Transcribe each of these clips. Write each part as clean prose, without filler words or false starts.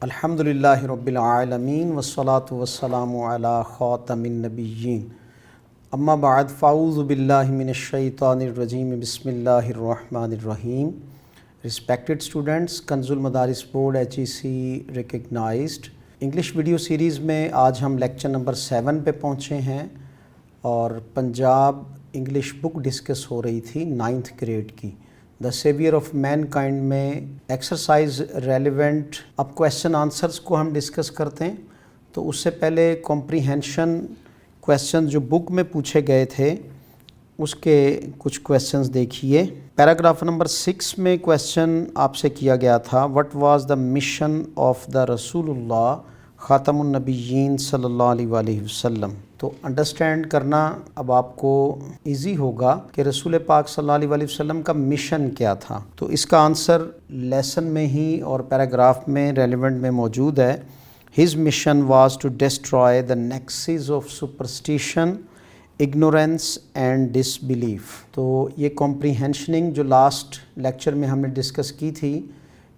الحمدللہ رب العالمین والصلاة والسلام علی خاتم النبیین اما بعد فاعوذ باللہ من الشیطان الرجیم بسم اللہ الرحمن الرحیم. Respected students, Kanz ul-Madaris board HEC recognised English video series میں آج ہم لیکچر نمبر 7 پہ پہنچے ہیں اور پنجاب انگلش بک ڈسکس ہو رہی تھی 9th گریڈ کی. دا سیویئر آف مین کائنڈ میں ایکسرسائز ریلیونٹ. اب کویشچن آنسرز کو ہم ڈسکس کرتے ہیں تو اس سے پہلے کمپریہنشن کویشچن جو بک میں پوچھے گئے تھے اس کے کچھ کویشچنز دیکھیے. پیراگراف نمبر 6 میں کویشچن آپ سے کیا گیا تھا what was the mission of the رسول اللہ خاتم النبیین صلی اللہ علیہ وآلہ وسلم. تو انڈرسٹینڈ کرنا اب آپ کو ایزی ہوگا کہ رسول پاک صلی اللہ علیہ وآلہ وسلم کا مشن کیا تھا. تو اس کا آنسر لیسن میں ہی اور پیراگراف میں ریلیونٹ میں موجود ہے. His mission was to destroy the nexus of superstition ignorance and disbelief. تو یہ کمپریہنشننگ جو لاسٹ لیکچر میں ہم نے ڈسکس کی تھی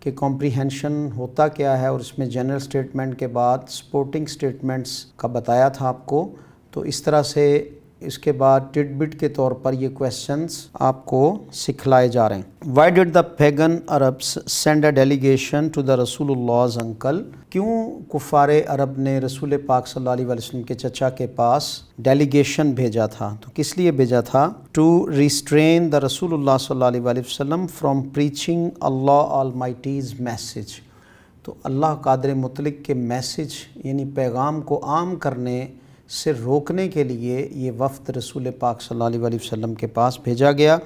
کہ کمپریہنشن ہوتا کیا ہے اور اس میں جنرل سٹیٹمنٹ کے بعد سپورٹنگ سٹیٹمنٹس کا بتایا تھا آپ کو. تو اس طرح سے اس کے بعد ٹڈ بٹ کے طور پر یہ کویشچنز آپ کو سکھلائے جا رہے ہیں. Why did the pagan Arabs send a delegation to the رسول اللہ's انکل. کیوں کفار عرب نے رسول پاک صلی اللہ علیہ وسلم کے چچا کے پاس ڈیلیگیشن بھیجا تھا؟ تو کس لیے بھیجا تھا؟ ٹو ریسٹرین دا رسول اللہ صلی اللہ علیہ وسلم فرام پریچنگ اللہ آلمائٹیز میسج. تو اللہ قادر مطلق کے میسج یعنی پیغام کو عام کرنے سے روکنے کے لیے یہ وفد رسول پاک صلی اللہ علیہ وآلہ وسلم کے پاس بھیجا گیا.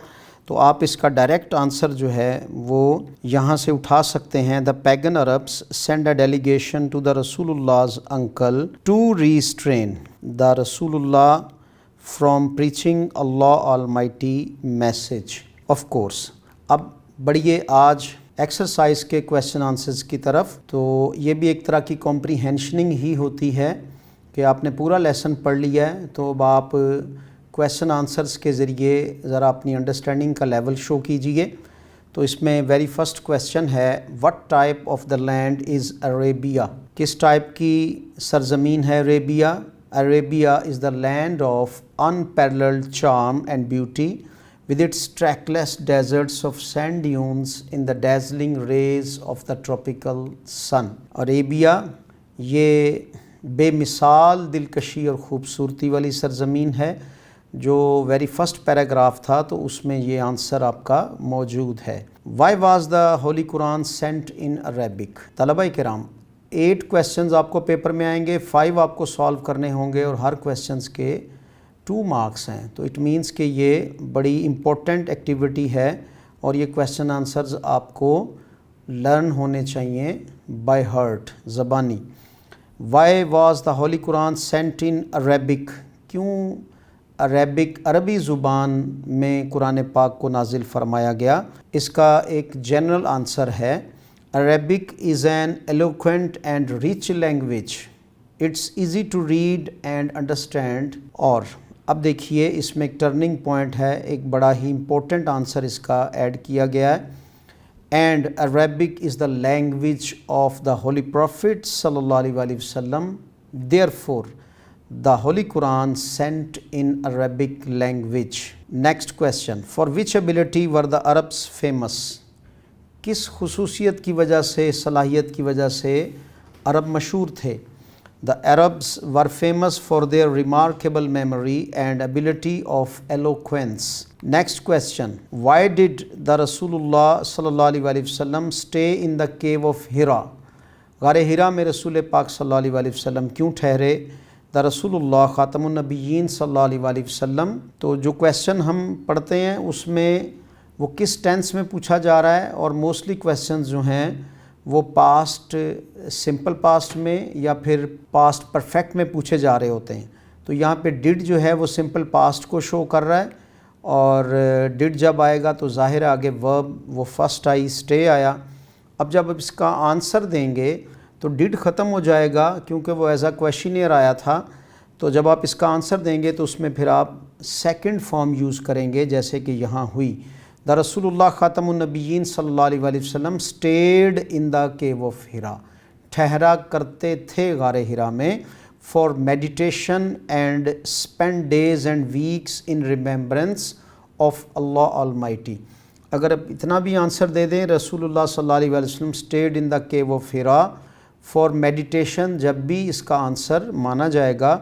تو آپ اس کا ڈائریکٹ آنسر جو ہے وہ یہاں سے اٹھا سکتے ہیں. The pagan Arabs send a delegation to the رسول اللہ's انکل ٹو ریسٹرین دا رسول اللہ فرام پریچنگ اللہ آلمائٹی میسج. آف کورس اب بڑھیے آج ایکسرسائز کے کویشچن آنسرز کی طرف. تو یہ بھی ایک طرح کی کمپریہنشننگ ہی ہوتی ہے کہ آپ نے پورا لیسن پڑھ لیا ہے تو اب آپ کویشچن آنسرز کے ذریعے ذرا اپنی انڈرسٹینڈنگ کا لیول شو کیجئے. تو اس میں ویری فرسٹ کویشچن ہے what type of the land is Arabia. کس ٹائپ کی سرزمین ہے عربیہ؟ Arabia is the land of unparalleled charm and beauty with its trackless deserts of sand dunes in the dazzling rays of the tropical sun. Arabia یہ بے مثال دلکشی اور خوبصورتی والی سرزمین ہے. جو ویری فرسٹ پیراگراف تھا تو اس میں یہ آنسر آپ کا موجود ہے. Why was the holy Quran sent in Arabic. طلبہ کرام 8 کویشچنز آپ کو پیپر میں آئیں گے، 5 آپ کو سالو کرنے ہوں گے اور ہر کویشچنز کے 2 مارکس ہیں. تو اٹ مینس کہ یہ بڑی امپورٹنٹ ایکٹیویٹی ہے اور یہ کویشچن آنسرز آپ کو لرن ہونے چاہیے بائی ہارٹ زبانی. Why was the holy Quran sent in Arabic. کیوں عربی زبان میں قرآن پاک کو نازل فرمایا گیا؟ اس کا ایک جنرل آنسر ہے Arabic is an eloquent and rich language. It's easy to read and understand. اور اب دیکھیے اس میں ایک ٹرننگ پوائنٹ ہے، ایک بڑا ہی امپورٹنٹ آنسر اس کا ایڈ کیا گیا ہے. And Arabic is the language of the holy prophet صلی اللہ علیہ وآلہ وسلم. Therefore the holy Quran sent in Arabic language. Next question for which ability were the Arabs famous. کس خصوصیت کی وجہ سے، صلاحیت کی وجہ سے عرب مشہور تھے؟ The Arabs were famous for their remarkable memory and ability of eloquence. Next question why did the رسول اللہ صلی اللہ علیہ وآلہ وسلم stay in the cave of ہرا. غار ہرا میں رسول پاک صلی اللہ علیہ وآلہ وسلم کیوں ٹھہرے؟ دا رسول اللہ خاتم النبیین صلی اللہ علیہ وآلہ وسلم. تو جو کویشچن ہم پڑھتے ہیں اس میں وہ کس ٹینس میں پوچھا جا رہا ہے اور موسٹلی کویشچنز جو ہیں وہ پاسٹ سمپل پاسٹ میں یا پھر پاسٹ پرفیکٹ میں پوچھے جا رہے ہوتے ہیں. تو یہاں پہ ڈڈ جو ہے وہ سمپل پاسٹ کو شو کر رہا ہے اور ڈڈ جب آئے گا تو ظاہر ہے آگے ورب وہ فرسٹ آئی اسٹے آیا. اب جب اس کا آنسر دیں گے تو ڈڈ ختم ہو جائے گا کیونکہ وہ ایز اے کویشچنیئر آیا تھا. تو جب آپ اس کا آنسر دیں گے تو اس میں پھر آپ سیکنڈ فارم یوز کریں گے جیسے کہ یہاں ہوئی. دا رسول اللہ خاتم النبیین صلی اللہ علیہ وسلم stayed in the cave of ہرا. ٹھہرا کرتے تھے غار ہرا میں for meditation and spend days and weeks in remembrance of Allah almighty. اگر اب اتنا بھی آنسر دے دیں رسول اللہ صلی اللہ علیہ وسلم stayed in the cave of Hira for meditation, جب بھی اس کا آنسر مانا جائے گا،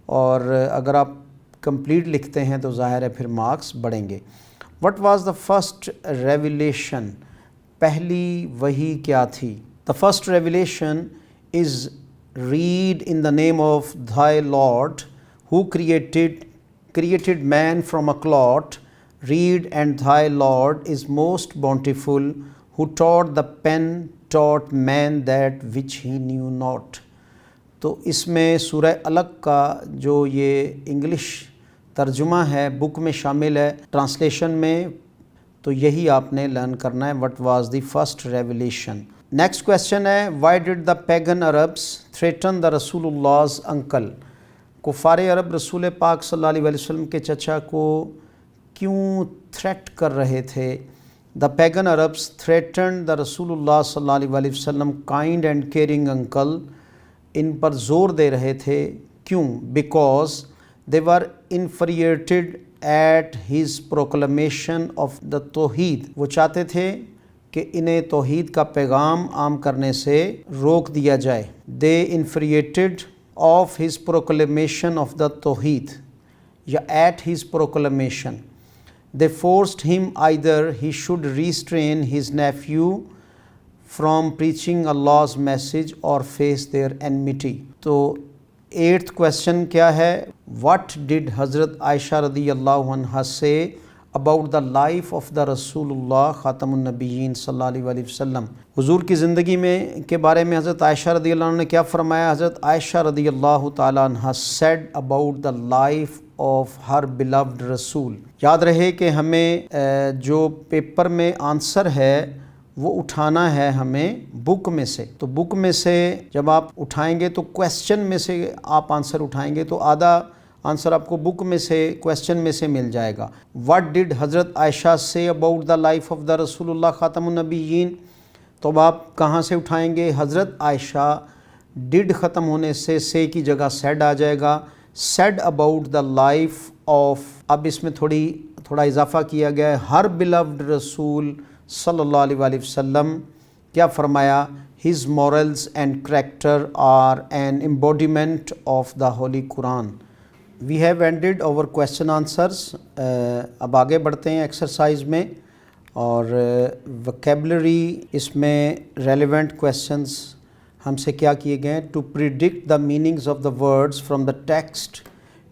اور اگر آپ کمپلیٹ لکھتے ہیں تو ظاہر ہے پھر مارکس بڑھیں گے. What was the first revelation, پہلی وحی کیا تھی؟ The first revelation is read in the name of thy Lord who created man from a clot. Read, and thy Lord is most bountiful, who taught the pen, taught man that which he knew not. تو اس میں سورہ الگ کا جو یہ English ترجمہ ہے بک میں شامل ہے، ٹرانسلیشن میں، تو یہی آپ نے لرن کرنا ہے. What was the first revelation. Next question ہے why did the pagan Arabs threaten the رسول اللہز انکل. کفار عرب رسول پاک صلی اللہ علیہ وسلم کے چچا کو کیوں تھریٹ کر رہے تھے؟ The pagan Arabs threatened the رسول اللہ صلی اللہ علیہ وسلم کائنڈ اینڈ کیئرنگ انکل. ان پر زور دے رہے تھے، کیوں؟ Because they were infuriated at his proclamation of the توحید. وہ چاہتے تھے کہ انہیں توحید کا پیغام عام کرنے سے روک دیا جائے. They infuriated of his proclamation of the توحید یا at his proclamation. They forced him either he should restrain his nephew from preaching Allah's message or face their enmity. تو 8th question کیا ہے؟ What did حضرت عائشہ رضی اللہ عنہ say about the life of the رسول اللہ خاتم النبیین صلی اللہ علیہ وسلم؟ حضور کی زندگی میں کے بارے میں حضرت عائشہ رضی اللہ عنہ نے کیا فرمایا؟ حضرت عائشہ رضی اللہ تعالیٰ عنہ said about the life of her beloved رسول. یاد رہے کہ ہمیں جو پیپر میں آنسر ہے وہ اٹھانا ہے ہمیں بک میں سے. تو بک میں سے جب آپ اٹھائیں گے تو کویسچن میں سے آپ آنسر اٹھائیں گے تو آدھا آنسر آپ کو بک میں سے کویسچن میں سے مل جائے گا. What did حضرت عائشہ say about the life of the رسول اللہ خاتم النبیین؟ تو اب آپ کہاں سے اٹھائیں گے؟ حضرت عائشہ ڈڈ ختم ہونے سے سے کی جگہ سیڈ آ جائے گا. said about the life of، اب اس میں تھوڑا اضافہ کیا گیا ہے، ہر beloved رسول صلی اللہ علیہ وسلم. کیا فرمایا؟ his morals and character are an embodiment of the Holy Quran. We have ended our question answers. اب آگے بڑھتے ہیں ایکسرسائز میں، اور vocabulary اس میں relevant questions ہم سے کیا کیے گئے ہیں؟ To predict the meanings of the words from the text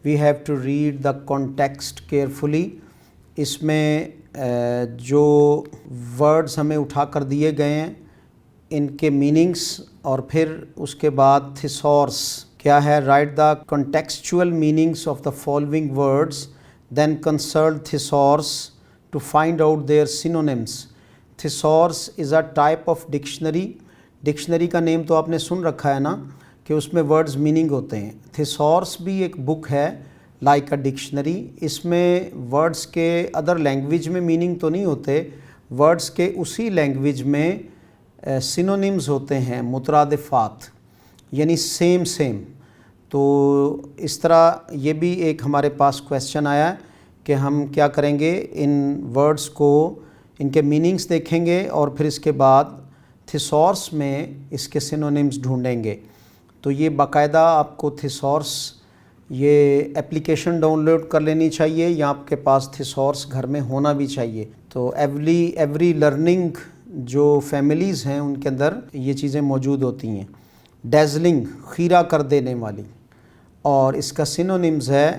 we have to read the context carefully. اس میں جو ورڈز ہمیں اٹھا کر دیے گئے ہیں ان کے میننگز، اور پھر اس کے بعد تھیسورس کیا ہے؟ Write the contextual meanings of the following words then consult thesaurus to find out their synonyms. Thesaurus is a type of dictionary. Dictionary کا نیم تو آپ نے سن رکھا ہے نا کہ اس میں ورڈز میننگ ہوتے ہیں. تھیسورس بھی ایک بک ہے لائک اے ڈکشنری. اس میں ورڈز کے ادر لینگویج میں میننگ تو نہیں ہوتے، ورڈز کے اسی لینگویج میں سینونیمز ہوتے ہیں، مترادفات، یعنی سیم. تو اس طرح یہ بھی ایک ہمارے پاس کویسچن آیا ہے کہ ہم کیا کریں گے، ان ورڈز کو ان کے میننگز دیکھیں گے اور پھر اس کے بعد تھیسورس میں اس کے سینونیمز ڈھونڈیں گے. تو یہ باقاعدہ آپ کو تھیسورس یہ اپلیکیشن ڈاؤن لوڈ کر لینی چاہیے، یا آپ کے پاس تھیسورس گھر میں ہونا بھی چاہیے. تو ایوری لرننگ جو فیملیز ہیں ان کے اندر یہ چیزیں موجود ہوتی ہیں. ڈیزلنگ، خیرہ کر دینے والی، اور اس کا سینونیمز ہے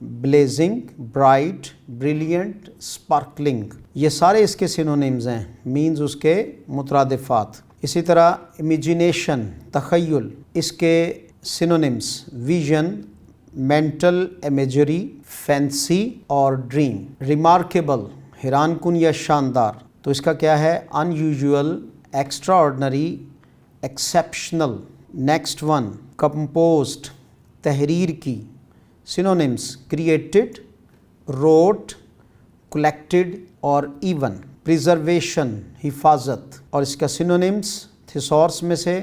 بلیزنگ، برائٹ، بریلینٹ، اسپارکلنگ. یہ سارے اس کے سینونیمز ہیں، مینز اس کے مترادفات. اسی طرح امیجینیشن، تخیل، اس کے synonyms vision, mental imagery, fancy اور ڈریم. ریمارکیبل، حیران کن یا شاندار، تو اس کا کیا ہے؟ Unusual, extraordinary, exceptional. Next one, composed, تحریر کی. سینونیمز کریٹڈ، روٹ، کلیکٹڈ اور ایون. پریزرویشن، حفاظت، اور اس کا سینونیمز تھیسورس میں سے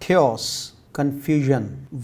chaos, confusion,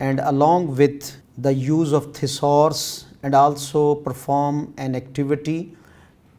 and along with the use of thesaurus and also perform an activity।